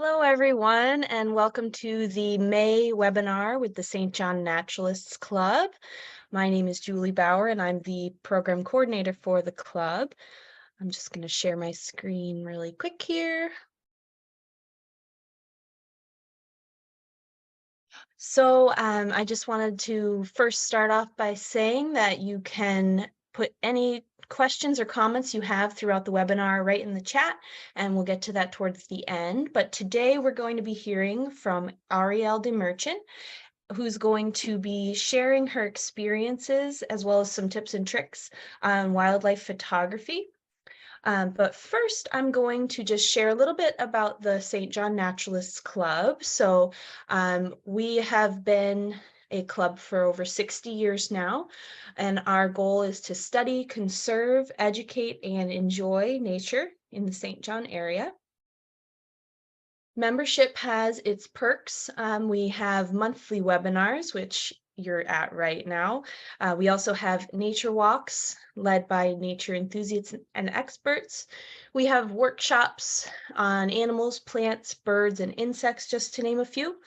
Hello, everyone, and welcome to the May webinar with the St. John Naturalists Club. My name is Julie Bauer, and I'm the program coordinator for the club. I'm just going to share my screen really quick here. So I just wanted to first start off by saying that you can put any questions or comments you have throughout the webinar right in the chat, and we'll get to that towards the end. But today we're going to be hearing from Arielle de Merchant, who's going to be sharing her experiences as well as some tips and tricks on wildlife photography. But first, I'm going to just share a little bit about the St. John Naturalists Club. So we have been a club for over 60 years now, and our goal is to study, conserve, educate, and enjoy nature in the St. John area. Membership has its perks. We have monthly webinars, which you're at right now. We also have nature walks led by nature enthusiasts and experts. We have workshops on animals, plants, birds, and insects, just to name a few.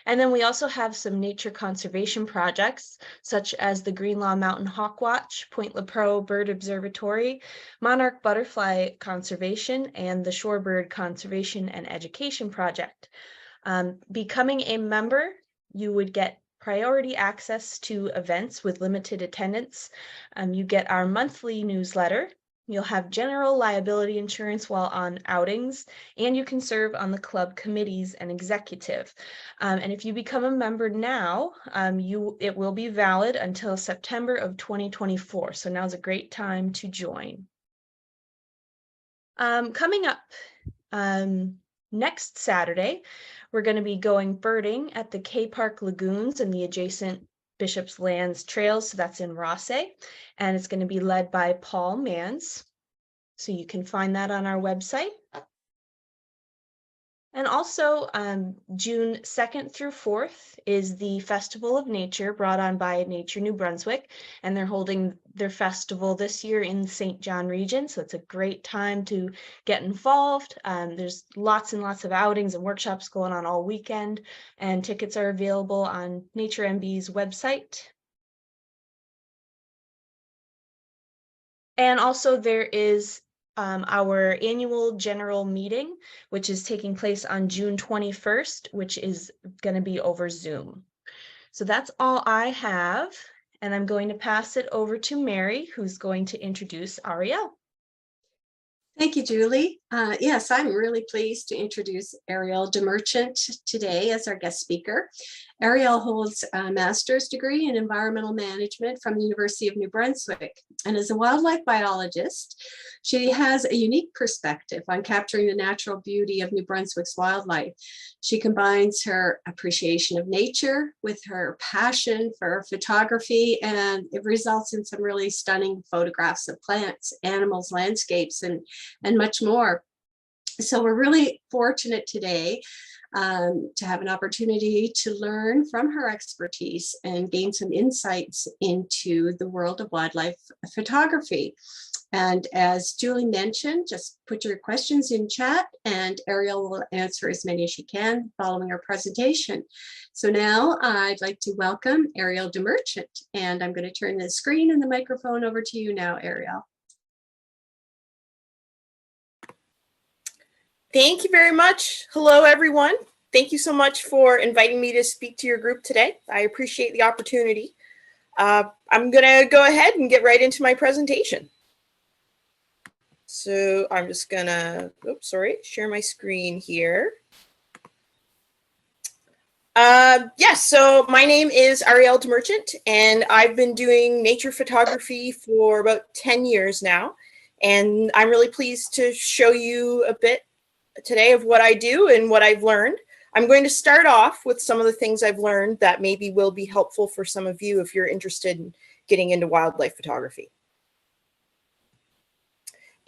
And then we also have some nature conservation projects, such as the Greenlaw Mountain Hawk Watch, Point Lepreau Bird Observatory, Monarch Butterfly Conservation, and the Shorebird Conservation and Education Project. Becoming a member, you would get priority access to events with limited attendance. You get our monthly newsletter. You'll have general liability insurance while on outings, and you can serve on the club committees and executive. And if you become a member now, it will be valid until September of 2024. So now's a great time to join. Coming up next Saturday, we're going to be going birding at the K Park Lagoons and the adjacent Bishop's Lands trails. So that's in Rosse, and it's going to be led by Paul Mans. So you can find that on our website. And also June 2nd through 4th is the Festival of Nature brought on by Nature New Brunswick, and they're holding their festival this year in the St. John region, so it's a great time to get involved. There's lots and lots of outings and workshops going on all weekend, and tickets are available on Nature MB's website. And also there is our annual general meeting, which is taking place on June 21st, which is going to be over Zoom. So that's all I have, and I'm going to pass it over to Mary, who's going to introduce Arielle. Thank you, Julie. Yes, I'm really pleased to introduce Arielle de Merchant today as our guest speaker. Arielle holds a master's degree in environmental management from the University of New Brunswick, and as a wildlife biologist, she has a unique perspective on capturing the natural beauty of New Brunswick's wildlife. She combines her appreciation of nature with her passion for photography, and it results in some really stunning photographs of plants, animals, landscapes, and much more. So we're really fortunate today to have an opportunity to learn from her expertise and gain some insights into the world of wildlife photography. And as Julie mentioned, just put your questions in chat and Arielle will answer as many as she can following her presentation. So now I'd like to welcome Arielle de Merchant, and I'm going to turn the screen and the microphone over to you now, Arielle. Thank you very much. Hello, everyone. Thank you so much for inviting me to speak to your group today. I appreciate the opportunity. I'm going to go ahead and get right into my presentation. So I'm just going to, share my screen here. Yes, so my name is Arielle de Merchant, and I've been doing nature photography for about 10 years now. And I'm really pleased to show you a bit today of what I do and what I've learned. I'm going to start off with some of the things I've learned that maybe will be helpful for some of you if you're interested in getting into wildlife photography.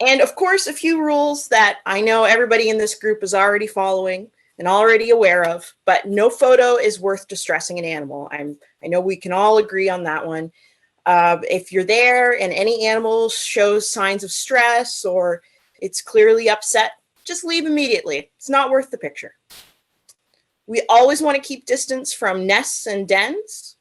And of course, a few rules that I know everybody in this group is already following and already aware of, but no photo is worth distressing an animal. I know we can all agree on that one. If you're there and any animal shows signs of stress or it's clearly upset, just leave immediately. It's not worth the picture. We always want to keep distance from nests and dens.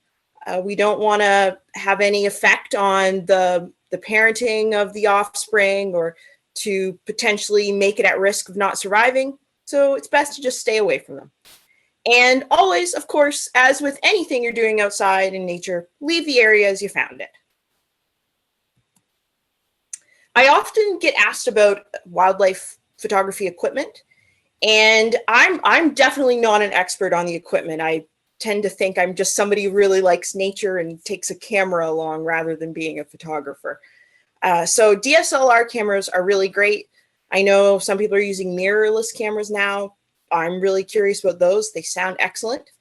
We don't want to have any effect on the parenting of the offspring or to potentially make it at risk of not surviving. So it's best to just stay away from them. And always, of course, as with anything you're doing outside in nature, leave the area as you found it. I often get asked about wildlife photography equipment, and I'm definitely not an expert on the equipment. I tend to think I'm just somebody who really likes nature and takes a camera along rather than being a photographer. So DSLR cameras are really great. I know some people are using mirrorless cameras now. I'm really curious about those. They sound excellent.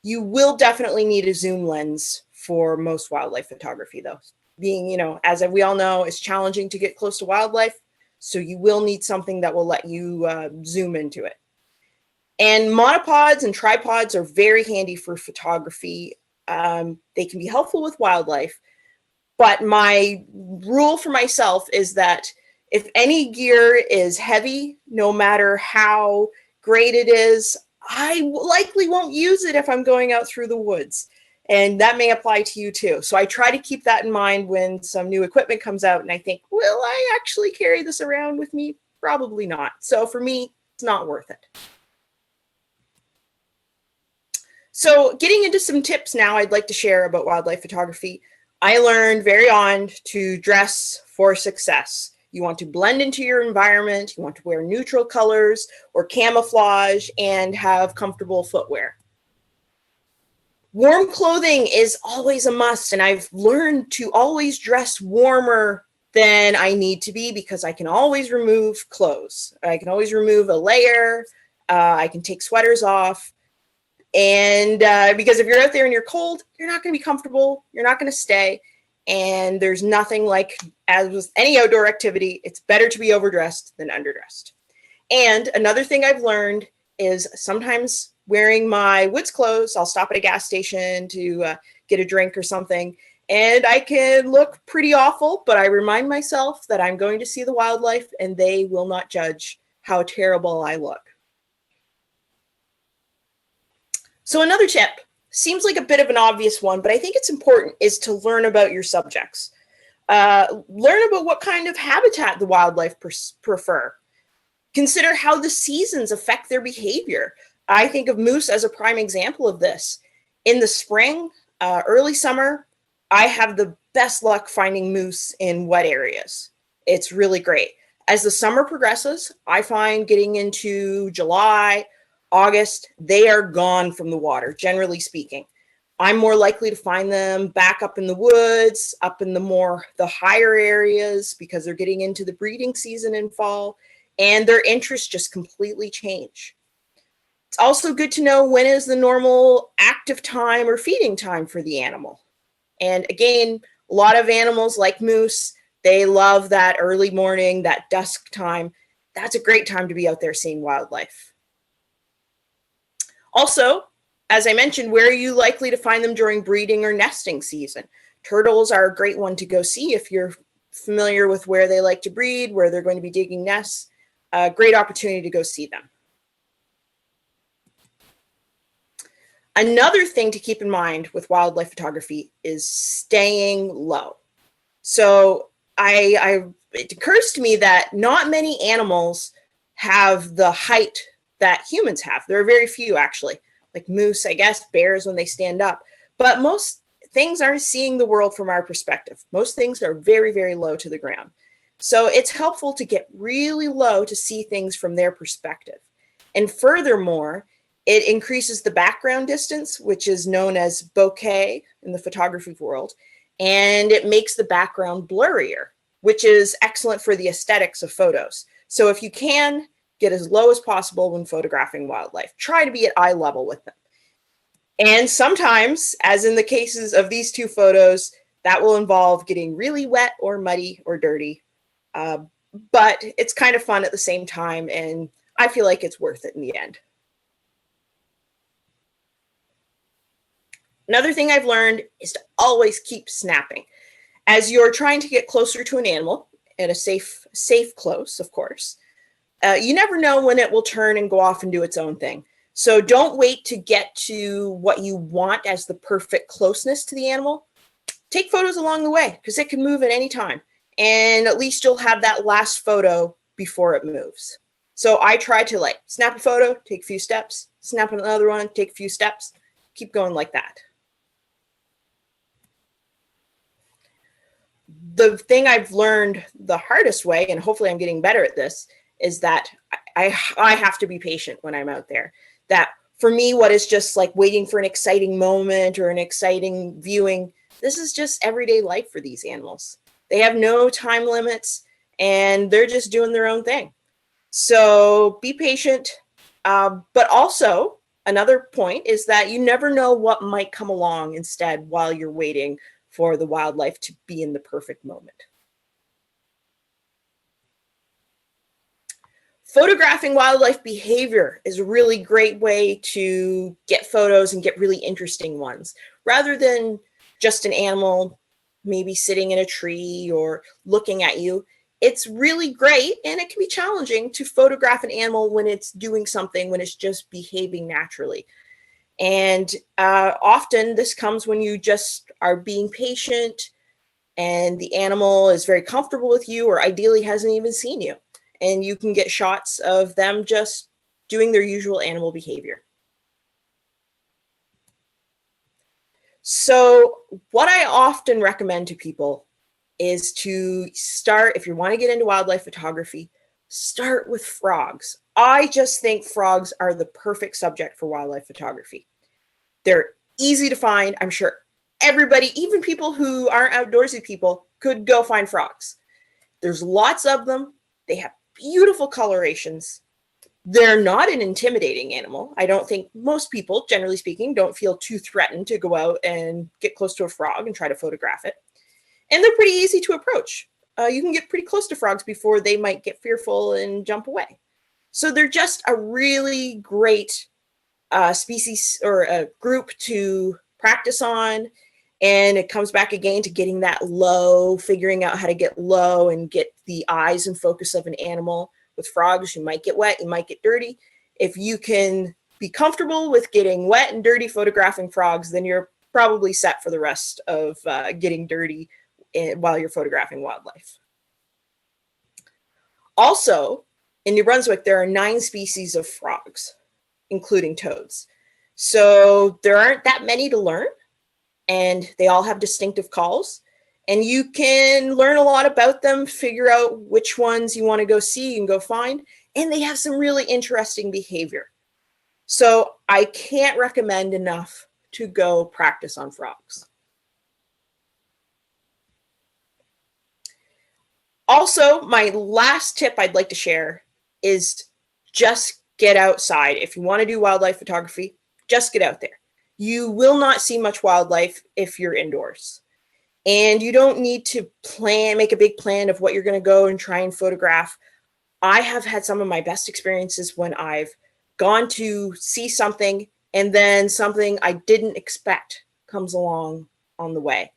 You will definitely need a zoom lens for most wildlife photography, though. Being, as we all know, it's challenging to get close to wildlife. So you will need something that will let you zoom into it. And monopods and tripods are very handy for photography. They can be helpful with wildlife. But my rule for myself is that if any gear is heavy, no matter how great it is, I likely won't use it if I'm going out through the woods. And that may apply to you too. So I try to keep that in mind when some new equipment comes out and I think, will I actually carry this around with me? Probably not. So for me, it's not worth it. So getting into some tips now I'd like to share about wildlife photography. I learned very on to dress for success. You want to blend into your environment. You want to wear neutral colors or camouflage and have comfortable footwear. Warm clothing is always a must, and I've learned to always dress warmer than I need to be because I can always remove clothes. I can always remove a layer. I can take sweaters off. And because if you're out there and you're cold, you're not going to be comfortable. You're not going to stay. And there's nothing like, as with any outdoor activity, it's better to be overdressed than underdressed. And another thing I've learned is sometimes wearing my woods clothes, I'll stop at a gas station to get a drink or something, and I can look pretty awful, but I remind myself that I'm going to see the wildlife and they will not judge how terrible I look. So another tip, seems like a bit of an obvious one, but I think it's important, is to learn about your subjects. Learn about what kind of habitat the wildlife prefer. Consider how the seasons affect their behavior. I think of moose as a prime example of this. In the spring, early summer, I have the best luck finding moose in wet areas. It's really great. As the summer progresses, I find getting into July, August, they are gone from the water, generally speaking. I'm more likely to find them back up in the woods, up in the higher areas, because they're getting into the breeding season in fall, and their interests just completely change. It's also good to know when is the normal active time or feeding time for the animal. And again, a lot of animals like moose, they love that early morning, that dusk time. That's a great time to be out there seeing wildlife. Also, as I mentioned, where are you likely to find them during breeding or nesting season? Turtles are a great one to go see if you're familiar with where they like to breed, where they're going to be digging nests. A great opportunity to go see them. Another thing to keep in mind with wildlife photography is staying low. So it occurs to me that not many animals have the height that humans have. There are very few, actually, like moose, I guess, bears when they stand up. But most things aren't seeing the world from our perspective. Most things are very, very low to the ground. So it's helpful to get really low to see things from their perspective. And furthermore, it increases the background distance, which is known as bokeh in the photography world, and it makes the background blurrier, which is excellent for the aesthetics of photos. So if you can, get as low as possible when photographing wildlife. Try to be at eye level with them. And sometimes, as in the cases of these two photos, that will involve getting really wet or muddy or dirty. But it's kind of fun at the same time, and I feel like it's worth it in the end. Another thing I've learned is to always keep snapping. As you're trying to get closer to an animal, at a safe close, of course, You never know when it will turn and go off and do its own thing. So don't wait to get to what you want as the perfect closeness to the animal. Take photos along the way because it can move at any time. And at least you'll have that last photo before it moves. So I try to like snap a photo, take a few steps, snap another one, take a few steps, keep going like that. The thing I've learned the hardest way, and hopefully I'm getting better at this, is that I have to be patient when I'm out there. That for me, what is just like waiting for an exciting moment or an exciting viewing, this is just everyday life for these animals. They have no time limits and they're just doing their own thing. So be patient. But also another point is that you never know what might come along instead while you're waiting for the wildlife to be in the perfect moment. Photographing wildlife behavior is a really great way to get photos and get really interesting ones, rather than just an animal maybe sitting in a tree or looking at you. It's really great, and it can be challenging to photograph an animal when it's doing something, when it's just behaving naturally. And often this comes when you just are being patient and the animal is very comfortable with you or ideally hasn't even seen you. And you can get shots of them just doing their usual animal behavior. So what I often recommend to people is to start, if you want to get into wildlife photography, start with frogs. I just think frogs are the perfect subject for wildlife photography. They're easy to find. I'm sure everybody, even people who aren't outdoorsy people, could go find frogs. There's lots of them. They have beautiful colorations. They're not an intimidating animal. I don't think most people, generally speaking, don't feel too threatened to go out and get close to a frog and try to photograph it. And they're pretty easy to approach. You can get pretty close to frogs before they might get fearful and jump away. So they're just a really great species or a group to practice on. And it comes back again to getting that low, figuring out how to get low and get the eyes and focus of an animal. With frogs, you might get wet, you might get dirty. If you can be comfortable with getting wet and dirty photographing frogs, then you're probably set for the rest of getting dirty while you're photographing wildlife. Also, in New Brunswick, there are 9 species of frogs, including toads. So there aren't that many to learn, and they all have distinctive calls. And you can learn a lot about them, figure out which ones you want to go see and go find. And they have some really interesting behavior. So I can't recommend enough to go practice on frogs. Also, my last tip I'd like to share is just get outside. If you want to do wildlife photography, just get out there. You will not see much wildlife if you're indoors. And you don't need to make a big plan of what you're going to go and try and photograph. I have had some of my best experiences when I've gone to see something and then something I didn't expect comes along on the way.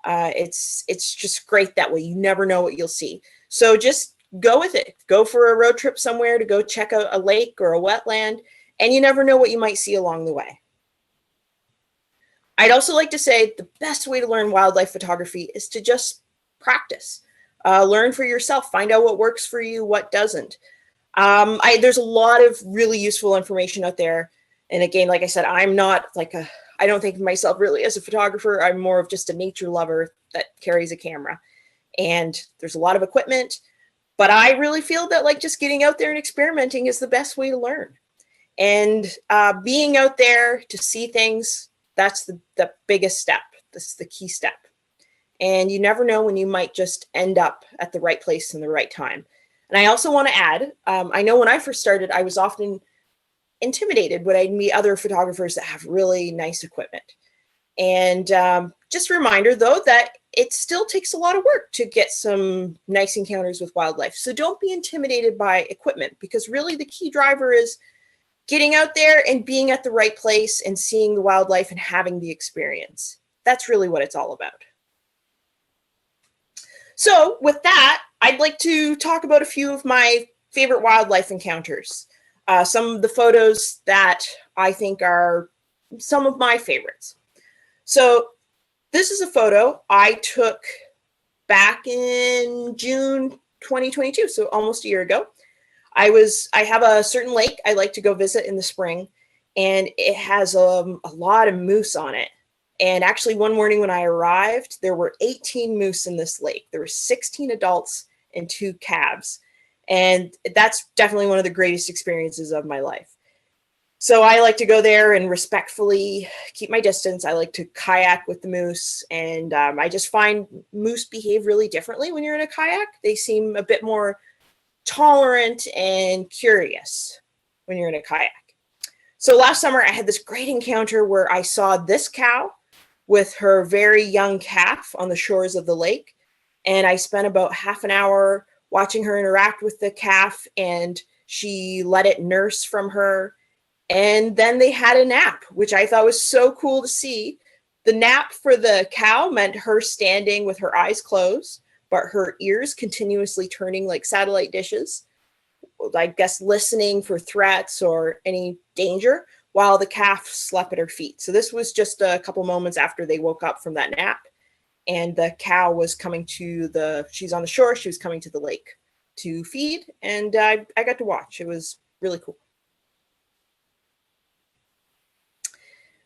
It's just great that way. You never know what you'll see. So just go with it. Go for a road trip somewhere to go check out a lake or a wetland, and you never know what you might see along the way. I'd also like to say the best way to learn wildlife photography is to just practice. Learn for yourself. Find out what works for you, what doesn't. There's a lot of really useful information out there. And again, like I said, I'm not I don't think of myself really as a photographer. I'm more of just a nature lover that carries a camera. And there's a lot of equipment. But I really feel that just getting out there and experimenting is the best way to learn. And being out there to see things, that's the biggest step. This is the key step. And you never know when you might just end up at the right place in the right time. And I also want to add, I know when I first started, I was often intimidated when I'd meet other photographers that have really nice equipment. And just a reminder, though, that it still takes a lot of work to get some nice encounters with wildlife. So don't be intimidated by equipment, because really the key driver is getting out there and being at the right place and seeing the wildlife and having the experience. That's really what it's all about. So with that, I'd like to talk about a few of my favorite wildlife encounters. Some of the photos that I think are some of my favorites. So this is a photo I took back in June 2022, so almost a year ago. I have a certain lake I like to go visit in the spring, and it has a lot of moose on it. And actually one morning when I arrived, there were 18 moose in this lake. There were 16 adults and 2 calves. And that's definitely one of the greatest experiences of my life. So I like to go there and respectfully keep my distance. I like to kayak with the moose, and I just find moose behave really differently when you're in a kayak. They seem a bit more tolerant and curious when you're in a kayak. So last summer I had this great encounter where I saw this cow with her very young calf on the shores of the lake. And I spent about half an hour watching her interact with the calf, and she let it nurse from her. And then they had a nap, which I thought was so cool to see. The nap for the cow meant her standing with her eyes closed, but her ears continuously turning like satellite dishes, I guess listening for threats or any danger, while the calf slept at her feet. So this was just a couple moments after they woke up from that nap. And the cow was coming to she's on the shore, she was coming to the lake to feed, and I got to watch. It was really cool.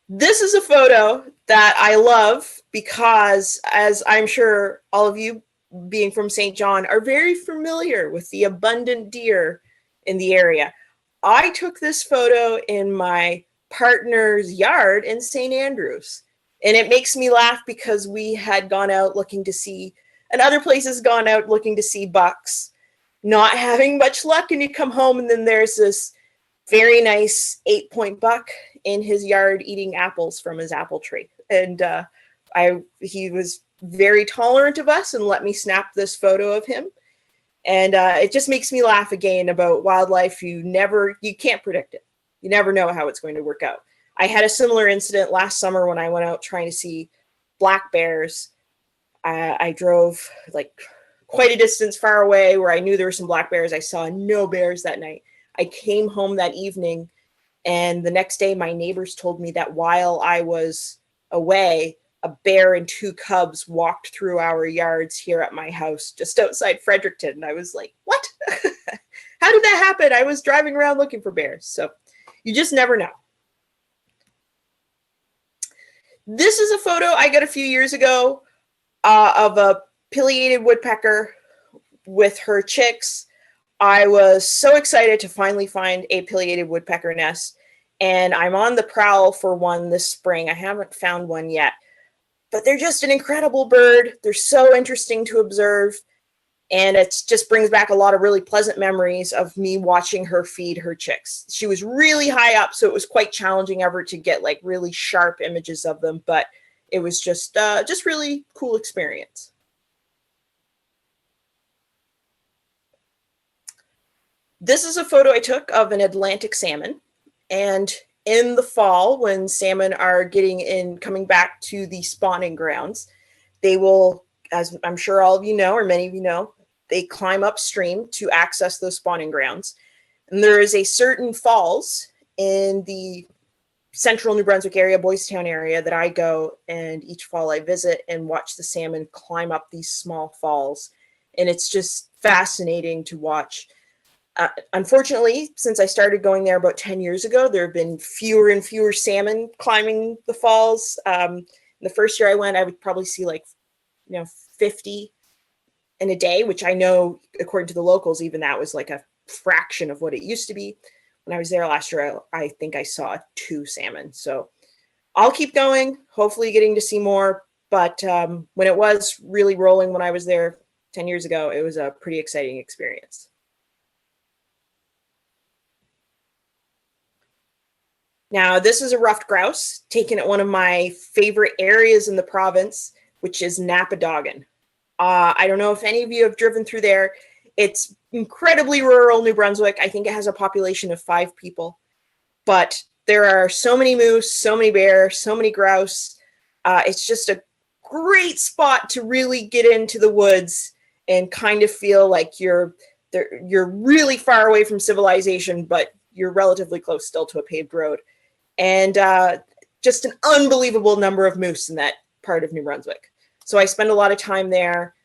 This is a photo that I love because, as I'm sure all of you being from St. John are very familiar with the abundant deer in the area. I took this photo in my partner's yard in St. Andrews. And it makes me laugh because we had gone out looking to see, and other places gone out looking to see bucks, not having much luck. And you come home and then there's this very nice 8-point buck in his yard eating apples from his apple tree. And he was very tolerant of us and let me snap this photo of him. And it just makes me laugh again about wildlife. You can't predict it. You never know how it's going to work out. I had a similar incident last summer when I went out trying to see black bears. I drove like quite a distance far away where I knew there were some black bears. I saw no bears that night. I came home that evening, and the next day my neighbors told me that while I was away, a bear and 2 cubs walked through our yards here at my house just outside Fredericton. And I was like, what? How did that happen? I was driving around looking for bears. So you just never know. This is a photo I got a few years ago of a pileated woodpecker with her chicks. I was so excited to finally find a pileated woodpecker nest, and I'm on the prowl for one this spring. I haven't found one yet, but they're just an incredible bird. They're so interesting to observe, and it just brings back a lot of really pleasant memories of me watching her feed her chicks. She was really high up, so it was quite challenging ever to get like really sharp images of them, but it was just really cool experience. This is a photo I took of an Atlantic salmon, and in the fall when salmon are coming back to the spawning grounds, they will, as I'm sure all of you know, or many of you know, they climb upstream to access those spawning grounds. And there is a certain falls in the central New Brunswick area, Boys Town area, that I go, and each fall I visit and watch the salmon climb up these small falls. And it's just fascinating to watch. Unfortunately, since I started going there about 10 years ago, there have been fewer and fewer salmon climbing the falls. The first year I went, I would probably see 50 in a day, which I know, according to the locals, even that was like a fraction of what it used to be. When I was there last year, I think I saw 2 salmon. So I'll keep going, hopefully getting to see more. But when it was really rolling when I was there 10 years ago, it was a pretty exciting experience. Now, this is a ruffed grouse taken at one of my favorite areas in the province, which is Napadogan. I don't know if any of you have driven through there. It's incredibly rural New Brunswick. I think it has a population of 5 people, but there are so many moose, so many bears, so many grouse. It's just a great spot to really get into the woods and kind of feel like you're you're really far away from civilization, but you're relatively close still to a paved road. And just an unbelievable number of moose in that part of New Brunswick. So I spend a lot of time there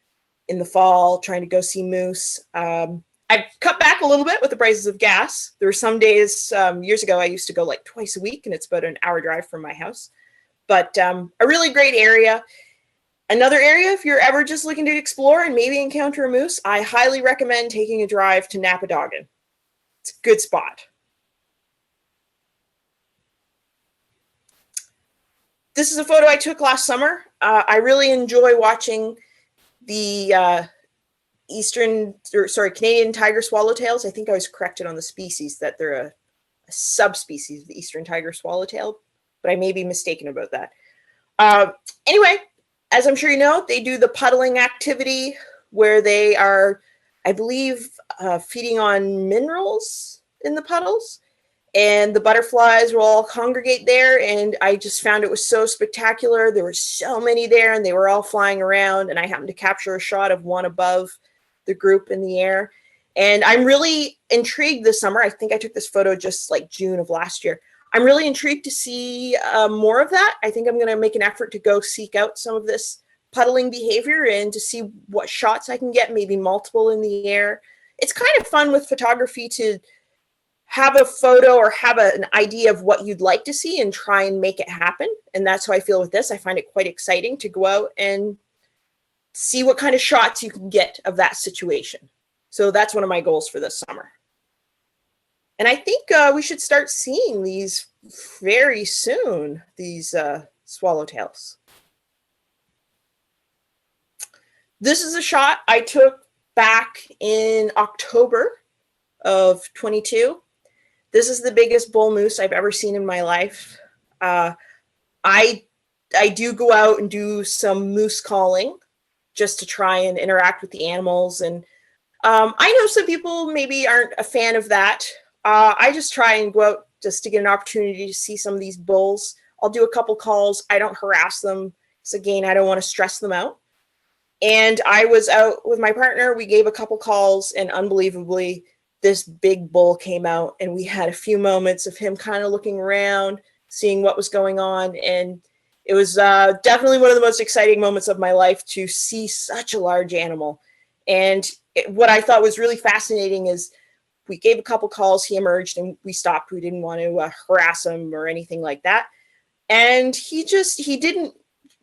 in the fall trying to go see moose. I've cut back a little bit with the prices of gas. There were some days years ago I used to go like twice a week, and it's about an hour drive from my house. But a really great area. Another area, if you're ever just looking to explore and maybe encounter a moose, I highly recommend taking a drive to Napadogan. It's a good spot. This is a photo I took last summer. I really enjoy watching the Canadian tiger swallowtails. I think I was corrected on the species that they're a subspecies of the eastern tiger swallowtail, but I may be mistaken about that. Anyway, as I'm sure you know, they do the puddling activity where they are, I believe, feeding on minerals in the puddles, and the butterflies will all congregate there. And I just found it was so spectacular. There were so many there, and they were all flying around, and I happened to capture a shot of one above the group in the air. And I'm really intrigued this summer. I think I took this photo just like June of last year. I'm really intrigued to see more of that. I think I'm going to make an effort to go seek out some of this puddling behavior and to see what shots I can get, maybe multiple in the air. It's kind of fun with photography to have a photo or have an idea of what you'd like to see and try and make it happen. And that's how I feel with this. I find it quite exciting to go out and see what kind of shots you can get of that situation. So that's one of my goals for this summer. And I think we should start seeing these very soon, these swallowtails. This is a shot I took back in October of 22. This is the biggest bull moose I've ever seen in my life. I do go out and do some moose calling just to try and interact with the animals. And I know some people maybe aren't a fan of that. I just try and go out just to get an opportunity to see some of these bulls. I'll do a couple calls. I don't harass them. So again, I don't want to stress them out. And I was out with my partner. We gave a couple calls, and unbelievably, this big bull came out, and we had a few moments of him kind of looking around, seeing what was going on. And it was definitely one of the most exciting moments of my life to see such a large animal. And what I thought was really fascinating is we gave a couple calls, he emerged, and we stopped. We didn't want to harass him or anything like that. And he didn't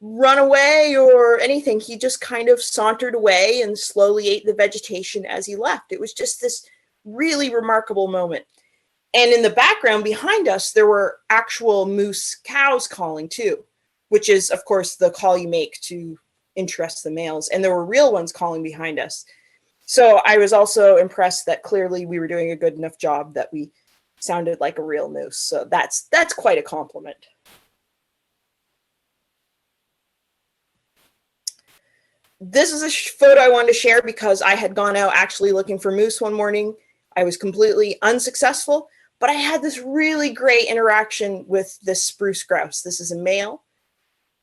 run away or anything. He just kind of sauntered away and slowly ate the vegetation as he left. It was just this really remarkable moment. And in the background behind us, there were actual moose cows calling too, which is, of course, the call you make to interest the males. And there were real ones calling behind us. So I was also impressed that clearly we were doing a good enough job that we sounded like a real moose. So that's quite a compliment. This is a photo I wanted to share because I had gone out actually looking for moose one morning. I was completely unsuccessful, but I had this really great interaction with this spruce grouse. This is a male.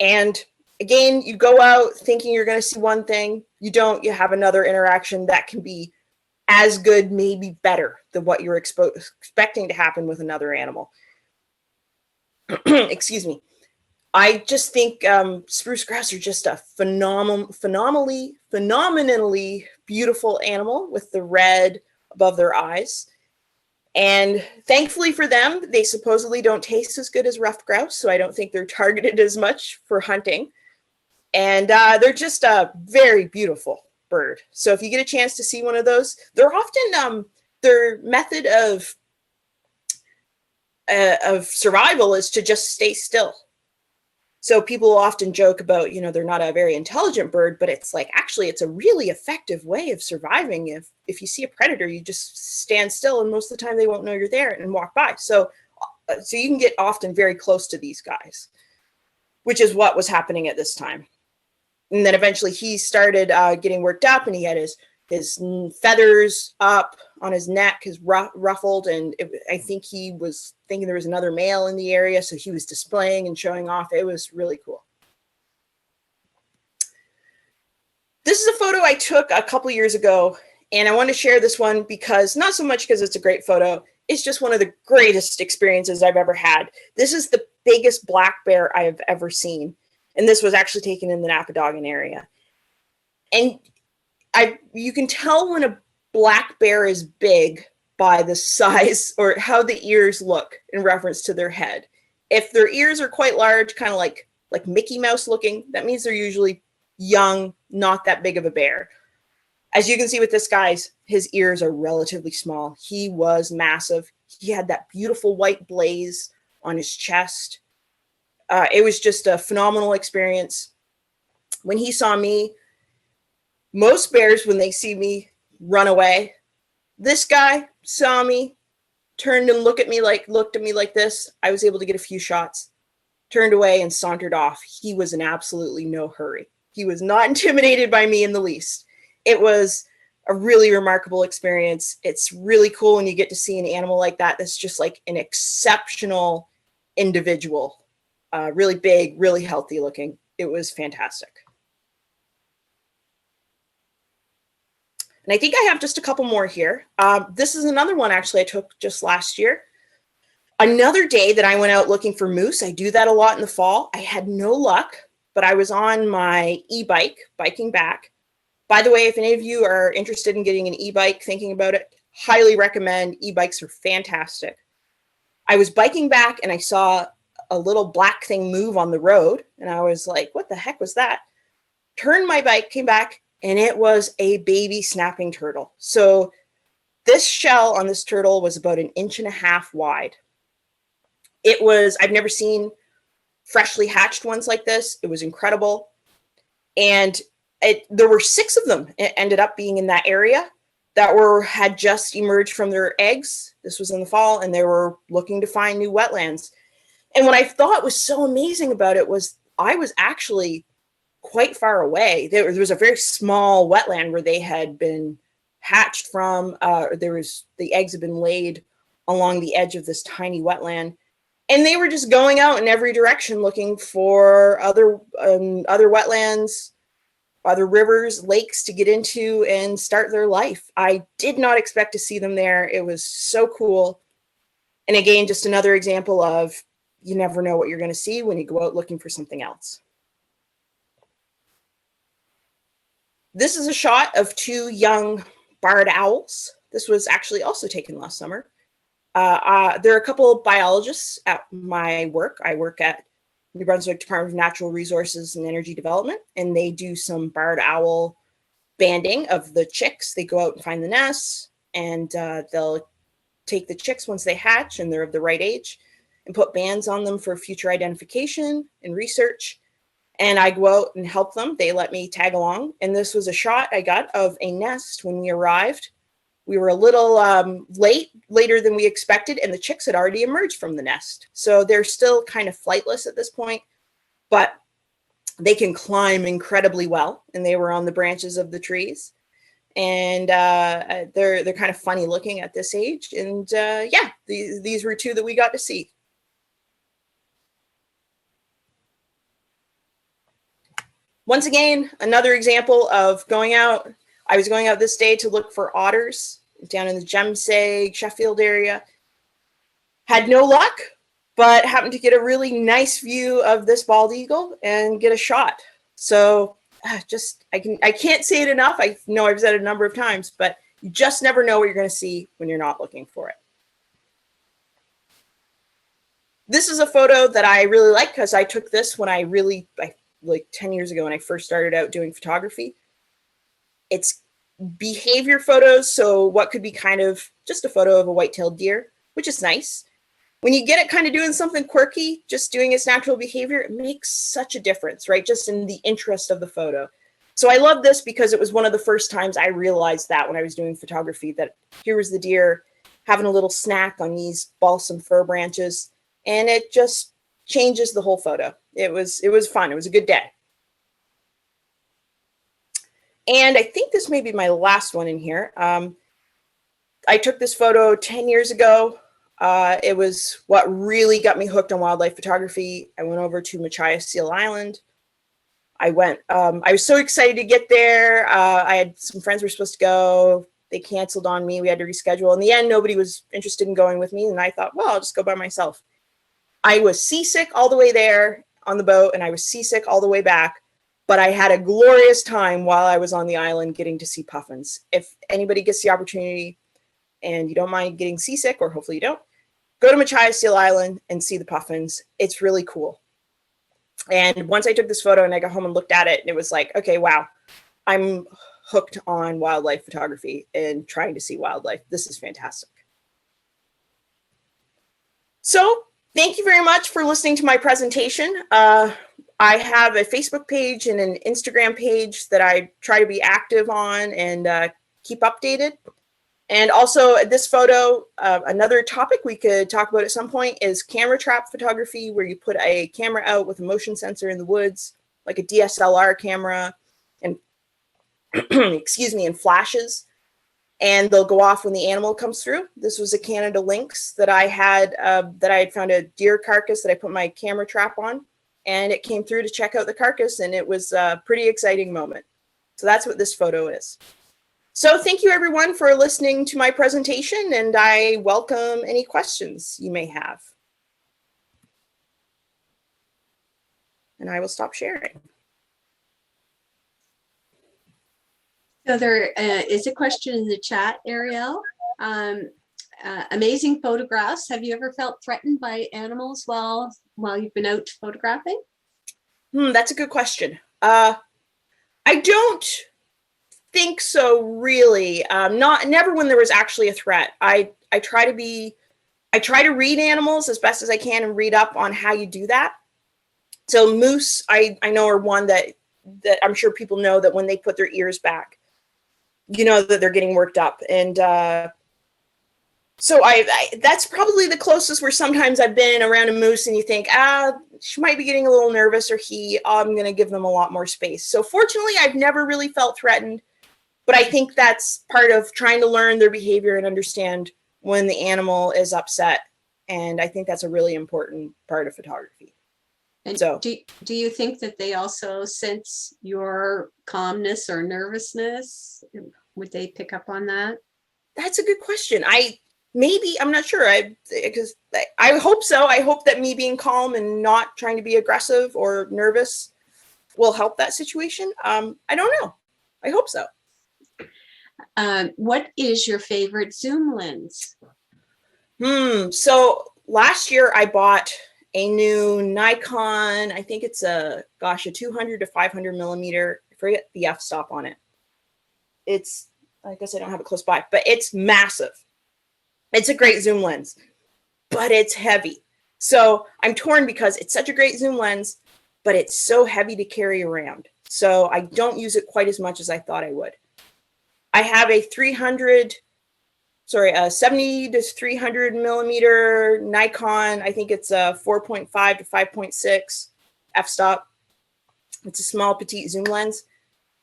And again, you go out thinking you're going to see one thing. You don't. You have another interaction that can be as good, maybe better than what you're expecting to happen with another animal. Excuse me. I just think spruce grouse are just a phenomenally beautiful animal with the red above their eyes. And thankfully for them, they supposedly don't taste as good as ruffed grouse, so I don't think they're targeted as much for hunting. And they're just a very beautiful bird. So if you get a chance to see one of those, they're often, their method of survival is to just stay still. So people often joke about, they're not a very intelligent bird, but it's like, actually, it's a really effective way of surviving. If you see a predator, you just stand still, and most of the time they won't know you're there and walk by. So you can get often very close to these guys, which is what was happening at this time. And then eventually he started getting worked up, and he had his feathers up on his neck, his ruffled, and I think he was thinking there was another male in the area, so he was displaying and showing off. It was really cool. This is a photo I took a couple years ago And I want to share this one because, not so much because it's a great photo, it's just one of the greatest experiences I've ever had. This is the biggest black bear I have ever seen. And this was actually taken in the Napadogan area. And you can tell when a black bear is big by the size or how the ears look in reference to their head. If their ears are quite large, kind of like Mickey Mouse looking, that means they're usually young, not that big of a bear. As you can see with this guy's, his ears are relatively small. He was massive. He had that beautiful white blaze on his chest. It was just a phenomenal experience. When he saw me, most bears, when they see me, run away. This guy saw me, turned and looked at me like this. I was able to get a few shots, turned away and sauntered off. He was in absolutely no hurry. He was not intimidated by me in the least. It was a really remarkable experience. It's really cool when you get to see an animal like that that's just like an exceptional individual. Really big, really healthy looking. It was fantastic. And I think I have just a couple more here. This is another one actually I took just last year. Another day that I went out looking for moose. I do that a lot in the fall. I had no luck, but I was on my e-bike, biking back. By the way, if any of you are interested in getting an e-bike, thinking about it, highly recommend. E-bikes are fantastic. I was biking back and I saw a little black thing move on the road. And I was like, what the heck was that? Turned my bike, came back, and it was a baby snapping turtle. So this shell on this turtle was about 1.5 inches wide. I've never seen freshly hatched ones like this. It was incredible. And there were 6 of them. It ended up being in that area that had just emerged from their eggs. This was in the fall, and they were looking to find new wetlands. And what I thought was so amazing about it was I was actually quite far away. There was a very small wetland where they had been hatched from. The eggs had been laid along the edge of this tiny wetland. And they were just going out in every direction looking for other wetlands, other rivers, lakes to get into and start their life. I did not expect to see them there. It was so cool. And again, just another example of you never know what you're going to see when you go out looking for something else. This is a shot of 2 young barred owls. This was actually also taken last summer. There are a couple of biologists at my work. I work at New Brunswick Department of Natural Resources and Energy Development, and they do some barred owl banding of the chicks. They go out and find the nests, and they'll take the chicks once they hatch and they're of the right age and put bands on them for future identification and research. And I go out and help them. They let me tag along. And this was a shot I got of a nest when we arrived. We were a little later than we expected, and the chicks had already emerged from the nest. So they're still kind of flightless at this point, but they can climb incredibly well. And they were on the branches of the trees. And they're kind of funny looking at this age. And yeah, these were 2 that we got to see. Once again, another example of going out. I was going out this day to look for otters down in the Gemseg, Sheffield area. Had no luck, but happened to get a really nice view of this bald eagle and get a shot. So I can't say it enough. I know I've said it a number of times, but you just never know what you're going to see when you're not looking for it. This is a photo that I really like because I took this when like 10 years ago when I first started out doing photography. It's behavior photos, so what could be kind of just a photo of a white-tailed deer, which is nice. When you get it kind of doing something quirky, just doing its natural behavior, it makes such a difference, right? Just in the interest of the photo. So I love this because it was one of the first times I realized that when I was doing photography, that here was the deer having a little snack on these balsam fir branches, and it just changes the whole photo. It was fun. It was a good day. And I think this may be my last one in here. I took this photo 10 years ago. It was what really got me hooked on wildlife photography. I went over to Machias Seal Island. I was so excited to get there. I had some friends were supposed to go. they canceled on me. We had to reschedule. In the end, nobody was interested in going with me. And I thought, well, I'll just go by myself. I was seasick all the way there on the boat, and I was seasick all the way back. But I had a glorious time while I was on the island getting to see puffins. If anybody gets the opportunity and you don't mind getting seasick, or hopefully you don't, go to Machias Seal Island and see the puffins. It's really cool. And once I took this photo and I got home and looked at it, it was like, okay, wow, I'm hooked on wildlife photography and trying to see wildlife. This is fantastic. So thank you very much for listening to my presentation. I have a Facebook page and an Instagram page that I try to be active on and keep updated. And also this photo, another topic we could talk about at some point is camera trap photography, where you put a camera out with a motion sensor in the woods, like a DSLR camera, and excuse me, and flashes, and they'll go off when the animal comes through. This was a Canada lynx that I had found a deer carcass that I put my camera trap on, and it came through to check out the carcass, and it was a pretty exciting moment. So that's what this photo is. So thank you everyone for listening to my presentation, and I welcome any questions you may have. And I will stop sharing. So there is a question in the chat, Arielle. Amazing photographs. Have you ever felt threatened by animals while you've been out photographing? That's a good question. I don't think so, really. Never when there was actually a threat. I try to read animals as best as I can and read up on how you do that. So moose, I know, are one that I'm sure people know that when they put their ears back, you know that they're getting worked up. And so that's probably the closest where sometimes I've been around a moose and you think, she might be getting a little nervous, or I'm going to give them a lot more space. So fortunately, I've never really felt threatened, but I think that's part of trying to learn their behavior and understand when the animal is upset. And I think that's a really important part of photography. And so, do you think that they also sense your calmness or nervousness? Would they pick up on that? That's a good question. I'm not sure. Because I hope so. I hope that me being calm and not trying to be aggressive or nervous will help that situation. I don't know. I hope so. What is your favorite zoom lens? So last year I bought a new Nikon. I think it's a 200 to 500 millimeter. I forget the f-stop on it. I guess I don't have it close by, but it's massive. It's a great zoom lens, but it's heavy. So I'm torn because it's such a great zoom lens, but it's so heavy to carry around. So I don't use it quite as much as I thought I would. I have a 70 to 300 millimeter Nikon. I think it's a 4.5 to 5.6 f-stop. It's a small petite zoom lens.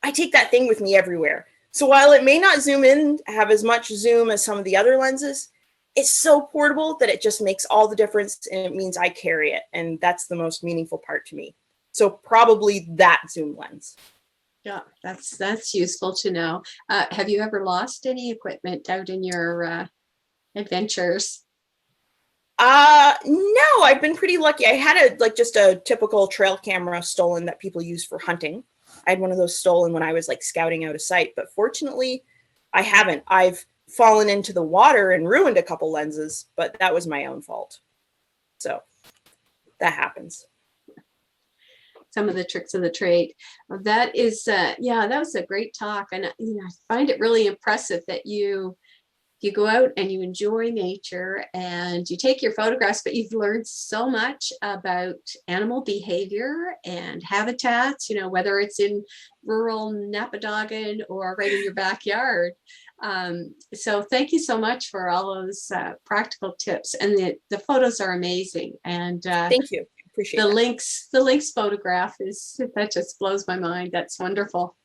I take that thing with me everywhere. So while it may not zoom in, have as much zoom as some of the other lenses, it's so portable that it just makes all the difference, and it means I carry it. And that's the most meaningful part to me. So probably that zoom lens. Yeah, that's useful to know. Have you ever lost any equipment out in your adventures? No, I've been pretty lucky. I had just a typical trail camera stolen that people use for hunting. I had one of those stolen when I was scouting out a site, but fortunately I haven't. I've fallen into the water and ruined a couple lenses, but that was my own fault. So that happens. Some of the tricks of the trade. That is, that was a great talk. And I find it really impressive that you go out and you enjoy nature and you take your photographs, but you've learned so much about animal behavior and habitats, whether it's in rural Napadogan or right in your backyard. So thank you so much for all those practical tips, and the photos are amazing. And thank you. Appreciate the lynx photograph that just blows my mind. That's wonderful.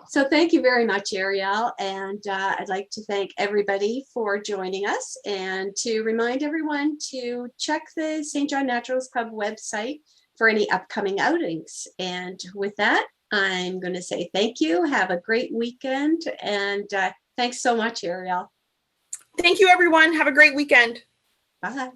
So thank you very much, Arielle. And I'd like to thank everybody for joining us, and to remind everyone to check the St. John Naturals Club website for any upcoming outings. And with that, I'm going to say thank you. Have a great weekend. And thanks so much, Arielle. Thank you, everyone. Have a great weekend. Bye.